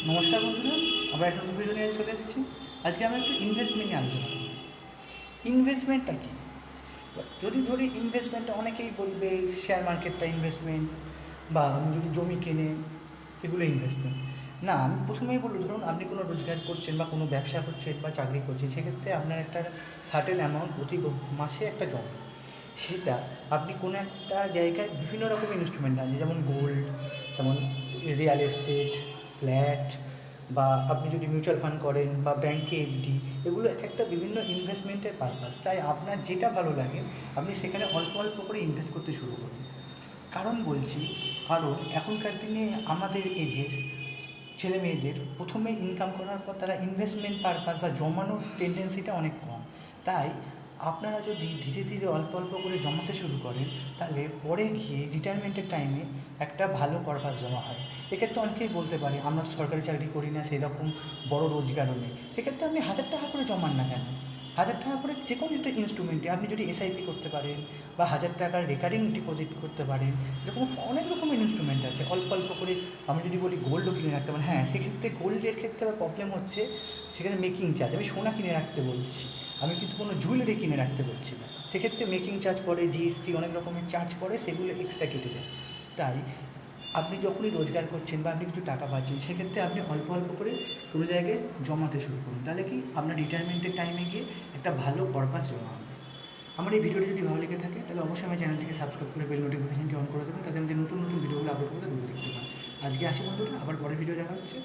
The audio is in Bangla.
নমস্কার বন্ধুরা, আমরা একটা নতুন ভিডিও নিয়ে চলে এসেছি। আজকে আমরা একটু ইনভেস্টমেন্ট নিয়ে আলোচনা করব। ইনভেস্টমেন্টটা কী? যদি ধরি ইনভেস্টমেন্টটা অনেকেই বলবে শেয়ার মার্কেটটা ইনভেস্টমেন্ট, বা আপনি যদি জমি কেনেন এগুলো ইনভেস্টমেন্ট। না, আমি প্রথমেই বলবো, ধরুন আপনি কোনো রোজগার করছেন বা কোনো ব্যবসা করছেন বা চাকরি করছেন, সেক্ষেত্রে আপনার একটা সার্টেন অ্যামাউন্ট প্রতি মাসে একটা জমে। সেটা আপনি কোনো একটা জায়গায় বিভিন্ন রকমের ইনস্ট্রুমেন্ট আছে, যেমন গোল্ড, যেমন রিয়েল এস্টেট, ফ্ল্যাট, বা আপনি যদি মিউচুয়াল ফান্ড করেন বা ব্যাংকে এফডি, এগুলো এক একটা বিভিন্ন ইনভেস্টমেন্টের পারপাস। তাই আপনার যেটা ভালো লাগে আপনি সেখানে অল্প অল্প করে ইনভেস্ট করতে শুরু করুন। কারণ বলছি, কারণ এখনকার দিনে আমাদের এজের ছেলে মেয়েদের প্রথমে ইনকাম করার পর তারা ইনভেস্টমেন্ট পারপাস বা জমানোর টেন্ডেন্সিটা অনেক কম। তাই আপনারা যদি ধীরে ধীরে অল্প অল্প করে জমাতে শুরু করেন, তাহলে পরে গিয়ে রিটায়ারমেন্টের টাইমে একটা ভালো পারপাস জমা হয়। এক্ষেত্রে অনেকেই বলতে পারে আমরা তো সরকারি চাকরি করি না, সেরকম বড় রোজগারও নেই। সেক্ষেত্রে আপনি 1,000 টাকা করে জমান না কেন? 1,000 টাকা করে যে কোনো একটা ইনস্ট্রুমেন্টে আপনি যদি এসআইপি করতে পারেন, বা 1,000 টাকার রেকারিং ডিপোজিট করতে পারেন, এরকম অনেক রকমের ইনস্ট্রুমেন্ট আছে। অল্প অল্প করে আমি যদি বলি গোল্ডও কিনে রাখতে পারেন। হ্যাঁ, সেক্ষেত্রে গোল্ডের ক্ষেত্রে আবার প্রবলেম হচ্ছে, সেখানে মেকিং চার্জ। আমি সোনা কিনে রাখতে বলছি, আমি কিন্তু কোনো জুয়েলারি কিনে রাখতে বলছি না। সেক্ষেত্রে মেকিং চার্জ পড়ে, জিএসটি, অনেক রকমের চার্জ পড়ে, সেগুলো এক্সট্রা কেটে দেয়। তাই আপনি যখনই রোজগার করছেন বা আপনি কিছু টাকা পাচ্ছেন, সেক্ষেত্রে আপনি অল্প অল্প করে কোনো জায়গায় জমাতে শুরু করুন। তাহলে কি আপনার রিটায়ারমেন্টের টাইমে গিয়ে একটা ভালো পারপাস জমা হবে। আমার এই ভিডিওটি যদি ভালো লেগে থাকে তাহলে অবশ্যই আমার চ্যানেলটিকে সাবস্ক্রাইব করে বেল নোটিফিকেশনটি অন করে দেবেন, তাতে আমি যে নতুন নতুন ভিডিওগুলো আপলোড করতে দ্রুত দেখতে পান। আজকে আসি বন্ধুরা, আবার পরের ভিডিও দেখা হচ্ছে।